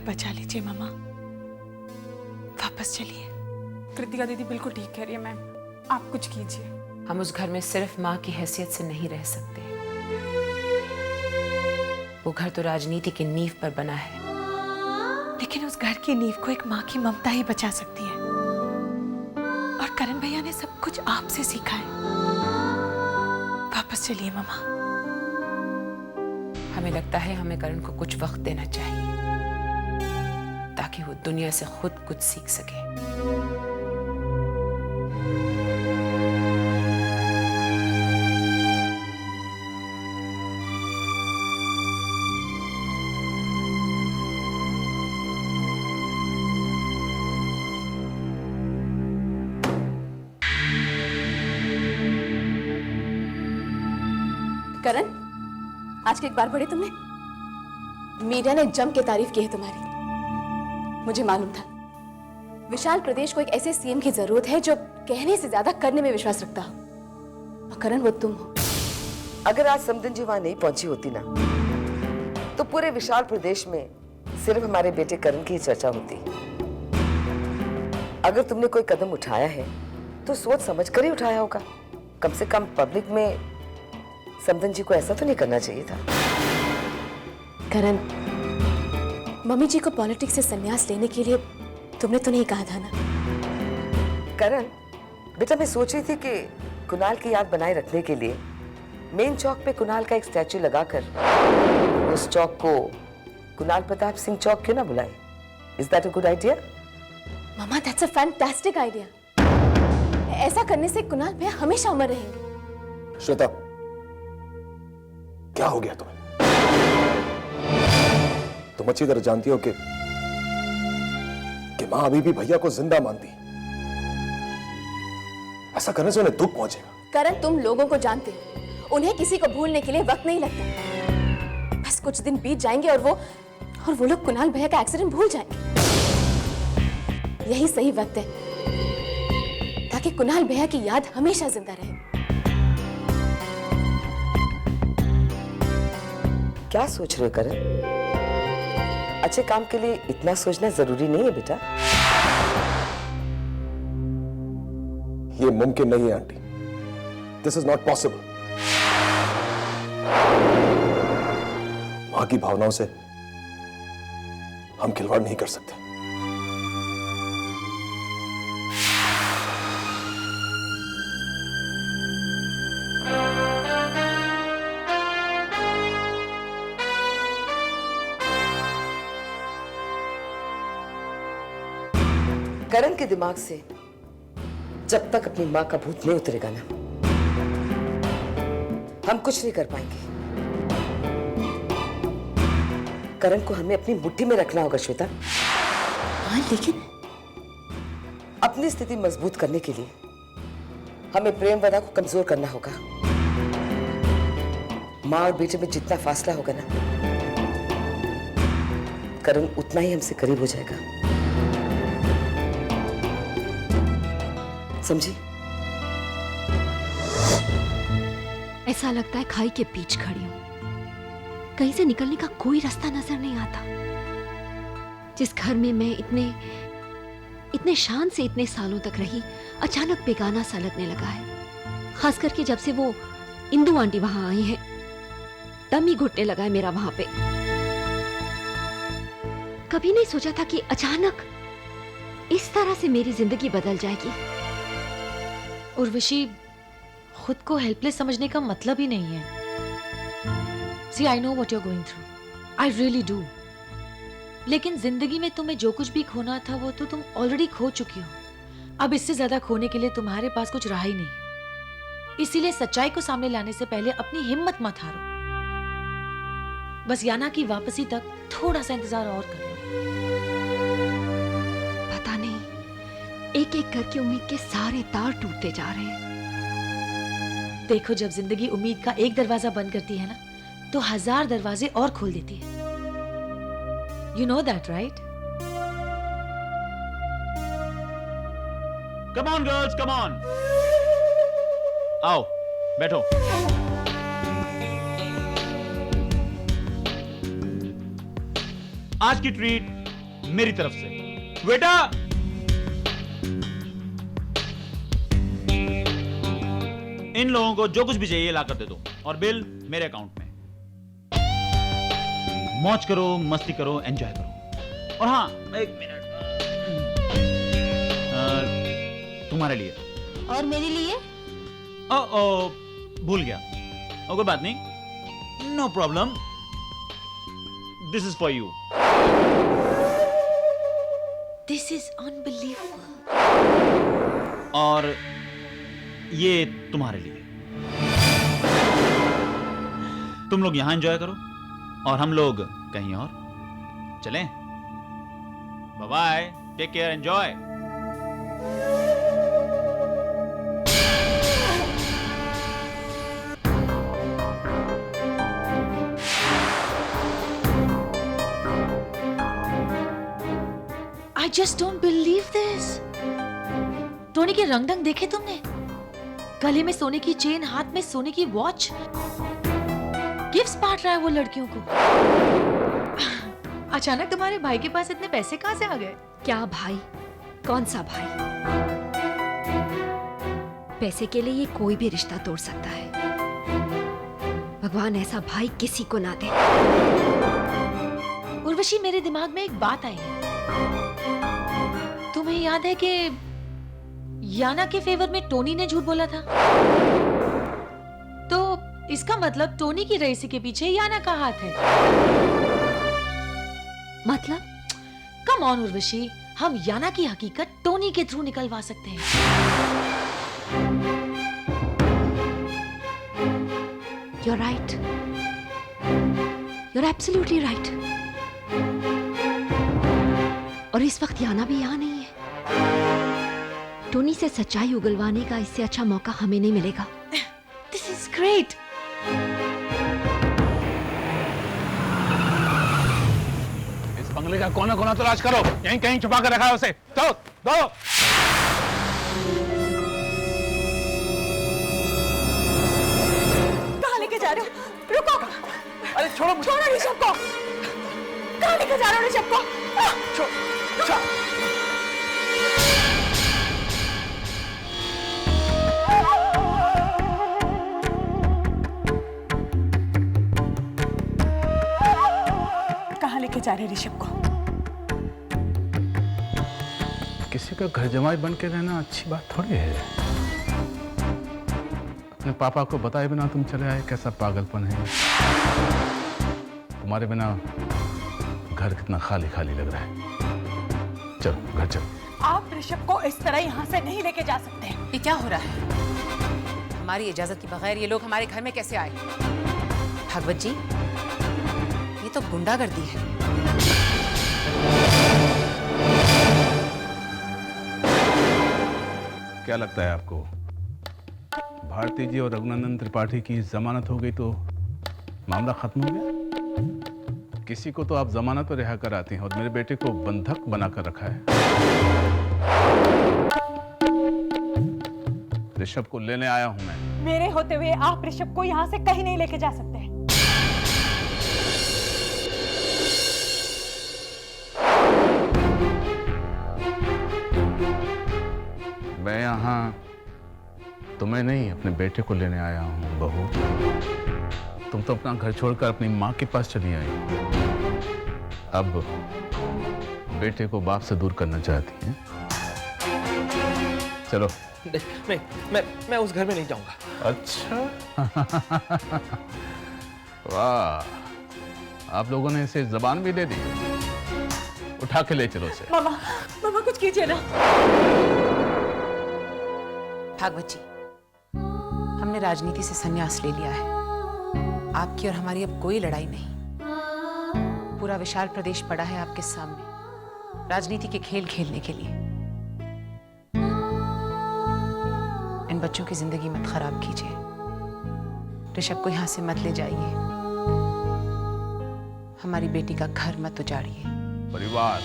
बचा लीजिए मामा, वापस चलिए। कृतिका दीदी बिल्कुल ठीक कह रही है मैम, आप कुछ कीजिए। हम उस घर में सिर्फ माँ की हैसियत से नहीं रह सकते। वो घर तो राजनीति की नींव पर बना है, लेकिन उस घर की नींव को एक माँ की ममता ही बचा सकती है। और करण भैया ने सब कुछ आपसे सीखा है। वापस चलिए मामा। हमें लगता है हमें करण को कुछ वक्त देना चाहिए ताकि वो दुनिया से खुद कुछ सीख सके। करण, आज के अखबार पढ़े तुमने? मीडिया ने जम के तारीफ की है तुम्हारी। मुझे मालूम था विशाल प्रदेश को एक ऐसे सीएम की जरूरत है जो कहने से ज्यादा करने में विश्वास रखता हो, और करण वो तुम हो। अगर आज समधन जी वहां नहीं पहुंची होती ना, तो पूरे विशाल प्रदेश में सिर्फ हमारे बेटे करण की चर्चा होती। अगर तुमने कोई कदम उठाया है तो सोच समझ कर ही उठाया होगा। कम से कम पब्लिक में समधन जी को ऐसा तो नहीं करना चाहिए था। करण, मम्मी जी को पॉलिटिक्स से संन्यास लेने के लिए तुमने तो नहीं कहा था ना? करण बेटा, मैं सोच रही थी कि कुणाल की याद बनाए रखने के लिए मेन चौक पे कुणाल का एक स्टैचू लगाकर उस चौक को कुणाल प्रताप सिंह चौक क्यों ना बुलाए? Is that a good idea? Mama, that's a fantastic idea. ऐसा करने से कुणाल भैया हमेशा अमर रहेंगे। श्वेता, क्या हो गया तुम्हें? तुम अच्छी तरह जानती हो कि मां अभी भी भैया को जिंदा मानती। ऐसा करने से उन्हें दुख पहुंचेगा। करण, तुम लोगों को जानते हो, उन्हें किसी को भूलने के लिए वक्त नहीं लगता। बस कुछ दिन बीत जाएंगे और वो लोग कुणाल भैया का एक्सीडेंट भूल जाएंगे। यही सही वक्त है ताकि कुणाल भैया की याद हमेशा जिंदा रहे। क्या सोच रहे हो करण? अच्छे काम के लिए इतना सोचना जरूरी नहीं है बेटा। ये मुमकिन नहीं है aunty. This is not possible. मां की भावनाओं से हम खिलवाड़ नहीं कर सकते। करण के दिमाग से जब तक अपनी मां का भूत नहीं उतरेगा ना, हम कुछ नहीं कर पाएंगे। करण को हमें अपनी मुट्ठी में रखना होगा श्वेता। हाँ, लेकिन अपनी स्थिति मजबूत करने के लिए हमें प्रेमवदा को कमजोर करना होगा। मां और बेटे में जितना फासला होगा ना, करण उतना ही हमसे करीब हो जाएगा। समझी? ऐसा लगता है खाई के बीच खड़ी हूं, कहीं से निकलने का कोई रास्ता नजर नहीं आता। जिस घर में मैं इतने शान से इतने सालों तक रही, अचानक बेगाना सा लगने लगा है। खास करके जब से वो इंदू आंटी वहां आई हैं, दम ही घुटने लगा है मेरा वहां पे। कभी नहीं सोचा था कि अचानक इस तरह से मेरी जिंदगी बदल जाएगी। उर्वशी, खुद को हेल्पलेस समझने का मतलब ही नहीं है। See, I know what you're going through. I really do. लेकिन जिंदगी में तुम्हें जो कुछ भी खोना था वो तो तुम ऑलरेडी खो चुकी हो। अब इससे ज्यादा खोने के लिए तुम्हारे पास कुछ रहा ही नहीं। इसीलिए सच्चाई को सामने लाने से पहले अपनी हिम्मत मत हारो। बस याना की वापसी तक थोड़ा सा इंतजार और कर लो। पता नहीं, एक एक करके उम्मीद के सारे तार टूटते जा रहे हैं। देखो, जब जिंदगी उम्मीद का एक दरवाजा बंद करती है ना, तो 1000 दरवाजे और खोल देती है। You know that, right? Come on, girls, come on. आओ, बैठो। आज की ट्रीट मेरी तरफ से। बेटा इन लोगों को जो कुछ भी चाहिए ला कर दे दो और बिल मेरे अकाउंट में। मौज करो, मस्ती करो, एंजॉय करो। और हाँ, एक मिनट, तुम्हारे लिए। और मेरे लिए? ओ, भूल गया। कोई बात नहीं, no problem, this is for you. This is unbelievable. और ये तुम्हारे लिए। तुम लोग यहां एंजॉय करो और हम लोग कहीं और चलें। Bye bye, take care, enjoy. I just don't believe this. Tony के रंग ढंग देखे तुमने? गले में सोने की चेन, हाथ में सोने की वॉच। गिफ्ट्स बांट रहा है वो लड़कियों को। अचानक तुम्हारे भाई के पास इतने पैसे कहां से आ गए? क्या भाई? कौन सा भाई? पैसे के लिए ये कोई भी रिश्ता तोड़ सकता है। भगवान ऐसा भाई किसी को ना दे। उर्वशी, मेरे दिमाग में एक बात आई है। तुम्हें याद है कि याना के फेवर में टोनी ने झूठ बोला था? तो इसका मतलब टोनी की रईसी के पीछे याना का हाथ है। मतलब? कम ऑन उर्वशी, हम याना की हकीकत टोनी के थ्रू निकलवा सकते हैं। You're right. You're absolutely right. और इस वक्त याना भी यहाँ नहीं है। टोनी से सच्चाई उगलवाने का इससे अच्छा मौका हमें नहीं मिलेगा। This is great. इस बंगले का कोना कोना तलाश करो, यहीं कहीं छुपा कर रखा है उसे। दो, दो। कहाँ लेके जा रहे हो? रुको! अरे छोड़ो मुझे। छोड़ो ऋषभ को! कहाँ लेके जा रहे हो ऋषभ को? कहाँ लेके जा रहे ऋषभ को? किसी का घर जमाई बन के रहना अच्छी बात थोड़ी है। अपने पापा को बताए बिना तुम चले आए, कैसा पागलपन है। तुम्हारे बिना घर कितना खाली खाली लग रहा है। चलो घर चलो। आप ऋषभ को इस तरह यहाँ से नहीं लेके जा सकते। ये क्या हो रहा है? हमारी इजाजत के बगैर ये लोग हमारे घर में कैसे आए? भागवत जी, ये तो गुंडागर्दी है। क्या लगता है आपको, भारती जी और रघुनंदन त्रिपाठी की जमानत हो गई तो मामला खत्म हो गया? किसी को तो आप जमानत पर रिहा कर आती हैं और मेरे बेटे को बंधक बनाकर रखा है। ऋषभ को लेने आया हूं मैं। मेरे होते हुए आप ऋषभ को यहाँ से कहीं नहीं लेके जा सकते। मैं यहाँ तुम्हें नहीं, अपने बेटे को लेने आया हूँ बहू। तुम तो अपना घर छोड़कर अपनी माँ के पास चली आई। अब बेटे को बाप से दूर करना चाहती हैं। चलो। नहीं, मैं उस घर में नहीं जाऊंगा। अच्छा। वाह, आप लोगों ने इसे जबान भी दे दी। उठा के ले चलो इसे। मामा, मामा कुछ कीजिए ना। भागवत जी, हमने राजनीति से संन्यास ले लिया है। आपकी और हमारी अब कोई लड़ाई नहीं। पूरा विशाल प्रदेश पड़ा है आपके सामने राजनीति के खेल खेलने के लिए। इन बच्चों की जिंदगी मत खराब कीजिए। ऋषभ को यहां से मत ले जाइए। हमारी बेटी का घर मत उजाड़िए। परिवार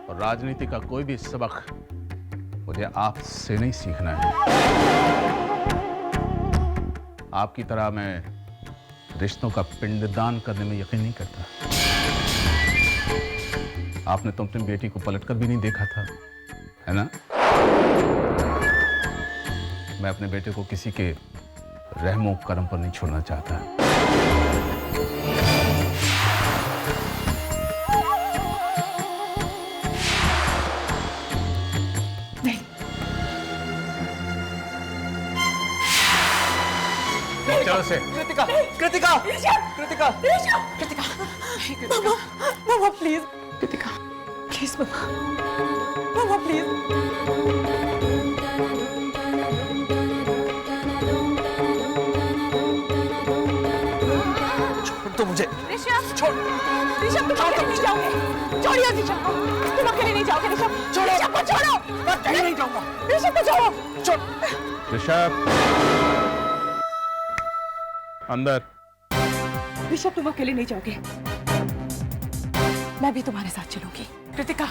और राजनीति का कोई भी सबक मुझे आपसे नहीं सीखना है। आपकी तरह मैं रिश्तों का पिंडदान करने में यकीन नहीं करता। आपने तो अपनी बेटी को पलटकर भी नहीं देखा था, है ना? मैं अपने बेटे को किसी के रहमो करम पर नहीं छोड़ना चाहता। चलो से कृतिका कृतिका कृतिका कृतिका मामा मामा प्लीज कृतिका प्लीज मामा मामा प्लीज छोड़ दो मुझे। ऋषभ छोड़ ऋषभ तुम अकेले नहीं जाओगे। छोड़िए ऋषभ को, तुम अकेले नहीं जाओगे। ऋषभ छोड़ो, ऋषभ को छोड़ो। मैं कहीं नहीं जाऊंगा। ऋषभ को छोड़ो। छोड़ ऋषभ अंदर। ऋषभ तुम अकेले नहीं जाओगे, मैं भी तुम्हारे साथ चलूंगी। कृतिका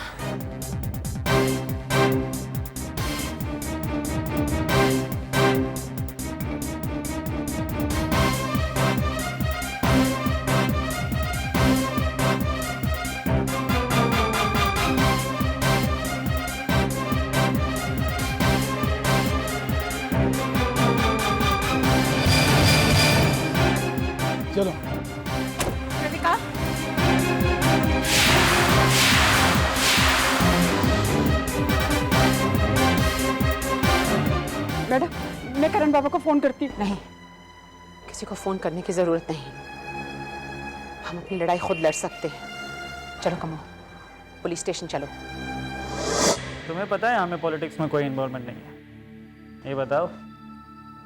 चलो। कृतिका मैडम, मैं करण बाबा को फोन करती हूँ। नहीं, किसी को फोन करने की जरूरत नहीं। हम अपनी लड़ाई खुद लड़ सकते हैं। चलो कमो, पुलिस स्टेशन चलो। तुम्हें पता है हमें पॉलिटिक्स में कोई इन्वॉल्वमेंट नहीं है। ये बताओ,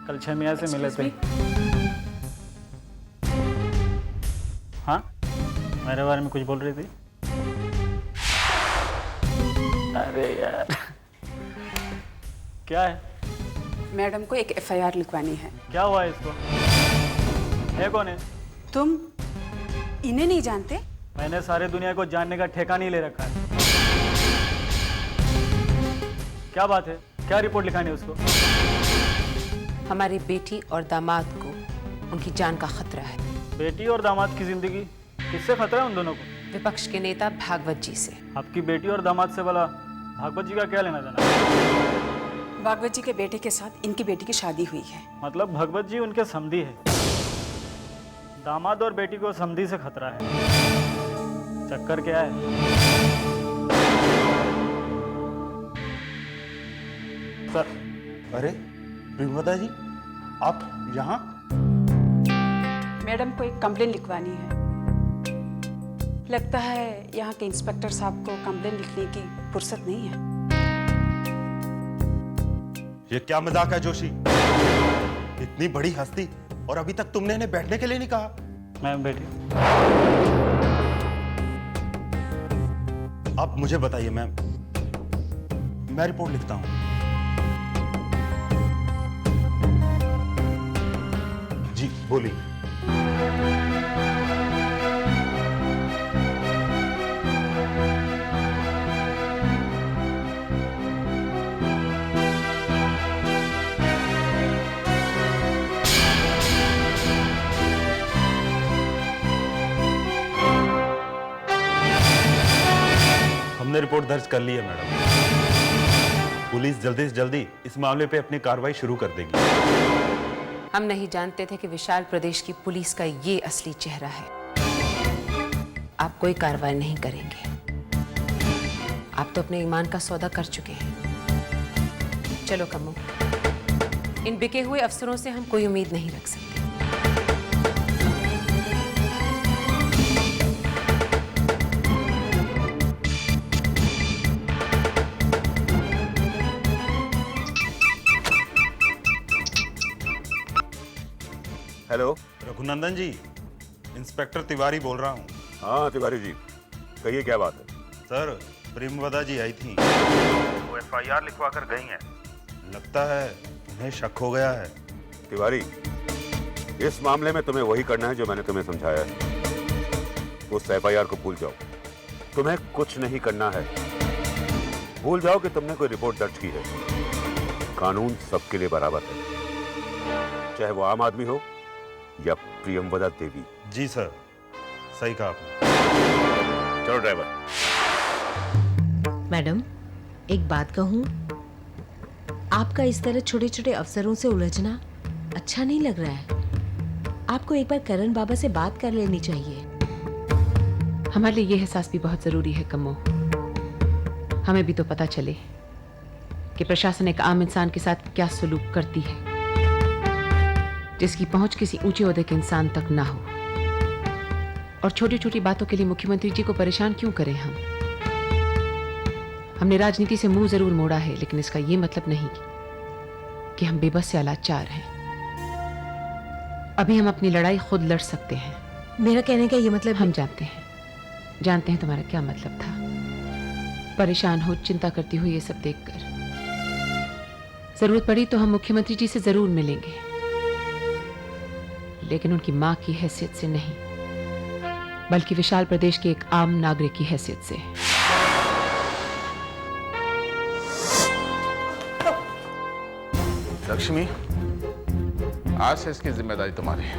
कल 6 मियाँ से मिले थे। हाँ, मेरे बारे में कुछ बोल रही थी? अरे यार, क्या है? मैडम को एक एफआईआर लिखवानी है। क्या हुआ है इसको? है कौन है? तुम इन्हें नहीं जानते? मैंने सारे दुनिया को जानने का ठेका नहीं ले रखा है। क्या बात है? क्या रिपोर्ट लिखानी है उसको? हमारी बेटी और दामाद को उनकी जान का खतरा है। बेटी और दामाद की जिंदगी किससे खतरा है उन दोनों को? विपक्ष के नेता भागवत जी से। आपकी बेटी और दामाद से भला भागवत जी का क्या लेना देना? भागवत जी के बेटे के साथ इनकी बेटी की शादी हुई है। मतलब भागवत जी उनके समधी है। दामाद और बेटी को समधी से खतरा है। चक्कर क्या है? सर। अरे प्रेमवदा जी, आप यहाँ? मैडम को एक कंप्लेन लिखवानी है। लगता है यहाँ के इंस्पेक्टर साहब को कंप्लेन लिखने की फुर्सत नहीं है। ये क्या मजाक है जोशी? इतनी बड़ी हस्ती और अभी तक तुमने इन्हें बैठने के लिए नहीं कहा। मैम बैठी। आप मुझे बताइए मैम, मैं रिपोर्ट लिखता हूं। जी बोलिए। हमने रिपोर्ट दर्ज कर ली है मैडम। पुलिस जल्दी से जल्दी इस मामले पे अपनी कार्रवाई शुरू कर देगी। हम नहीं जानते थे कि विशाल प्रदेश की पुलिस का ये असली चेहरा है। आप कोई कार्रवाई नहीं करेंगे। आप तो अपने ईमान का सौदा कर चुके हैं। चलो कमो, इन बिके हुए अफसरों से हम कोई उम्मीद नहीं रख सकते। हेलो रघुनंदन जी, इंस्पेक्टर तिवारी बोल रहा हूँ। हाँ तिवारी जी, कहिए क्या बात है? सर, प्रेमवदा जी आई थी, वो एफआईआर लिखवा कर गई हैं। लगता है उन्हें शक हो गया है। तिवारी, इस मामले में तुम्हें वही करना है जो मैंने तुम्हें समझाया है। उस एफआईआर को भूल जाओ। तुम्हें कुछ नहीं करना है। भूल जाओ कि तुमने कोई रिपोर्ट दर्ज की है। कानून सबके लिए बराबर है, चाहे वो आम आदमी हो या प्रियमवदा देवी। जी सर, सही कहा आपने। चलो ड्राइवर। मैडम, एक बात कहूँ, आपका इस तरह छोटे छोटे अफसरों से उलझना अच्छा नहीं लग रहा है। आपको एक बार करण बाबा से बात कर लेनी चाहिए। हमारे लिए ये एहसास भी बहुत जरूरी है कम्मो। हमें भी तो पता चले कि प्रशासन एक आम इंसान के साथ क्या सलूक करती है, जिसकी पहुंच किसी ऊंचे ओहदे के इंसान तक ना हो। और छोटी छोटी बातों के लिए मुख्यमंत्री जी को परेशान क्यों करें हम? हमने राजनीति से मुंह जरूर मोड़ा है, लेकिन इसका यह मतलब नहीं कि हम बेबस से लाचार हैं। अभी हम अपनी लड़ाई खुद लड़ सकते हैं। मेरा कहने का ये मतलब, हम जानते हैं तुम्हारा क्या मतलब था। परेशान हो, चिंता करती हुई ये सब देखकर। जरूरत पड़ी तो हम मुख्यमंत्री जी से जरूर मिलेंगे, लेकिन उनकी मां की हैसियत से नहीं, बल्कि विशाल प्रदेश के एक आम नागरिक की हैसियत से। लक्ष्मी, आज से इसकी जिम्मेदारी तुम्हारी है।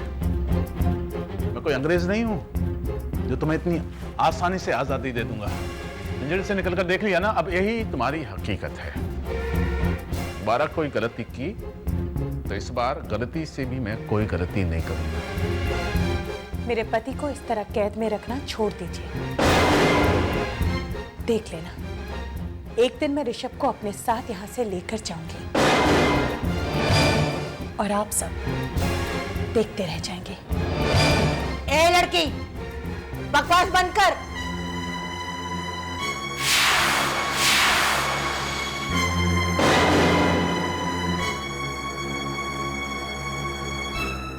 मैं कोई अंग्रेज नहीं हूं जो तुम्हें इतनी आसानी से आजादी दे दूंगा। पिंजरे से निकलकर देख लिया ना, अब यही तुम्हारी हकीकत है। दोबारा कोई गलती की तो इस बार गलती से भी मैं कोई गलती नहीं करूंगा। मेरे पति को इस तरह कैद में रखना छोड़ दीजिए। देख लेना, एक दिन मैं ऋषभ को अपने साथ यहाँ से लेकर जाऊंगी और आप सब देखते रह जाएंगे। ए लड़की, बकवास बंद कर।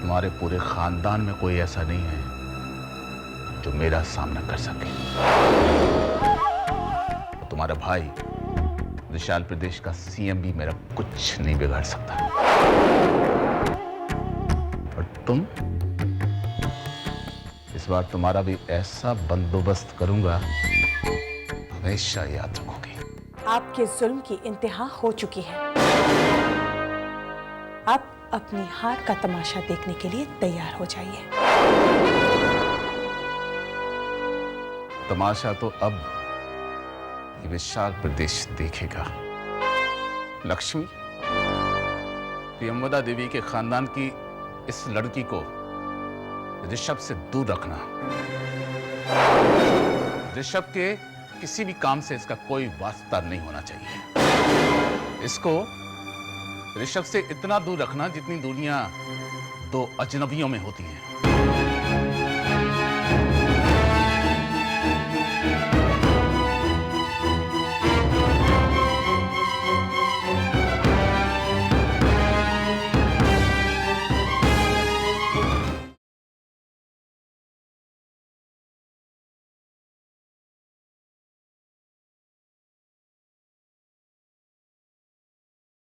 तुम्हारे पूरे खानदान में कोई ऐसा नहीं है जो मेरा सामना कर सके। तो तुम्हारा भाई विशाल प्रदेश का सीएम भी मेरा कुछ नहीं बिगाड़ सकता। और तुम, इस बार तुम्हारा भी ऐसा बंदोबस्त करूंगा, हमेशा याद रखोगे। आपके जुल्म की इंतहा हो चुकी है। आप अपनी हार का तमाशा देखने के लिए तैयार हो जाइए। तमाशा तो अब ये विशाल प्रदेश देखेगा। लक्ष्मी, प्रियंवदा देवी के खानदान की इस लड़की को ऋषभ से दूर रखना। ऋषभ के किसी भी काम से इसका कोई वास्ता नहीं होना चाहिए। इसको ऋषभ से इतना दूर रखना जितनी दूरियां दो अजनबियों में होती हैं।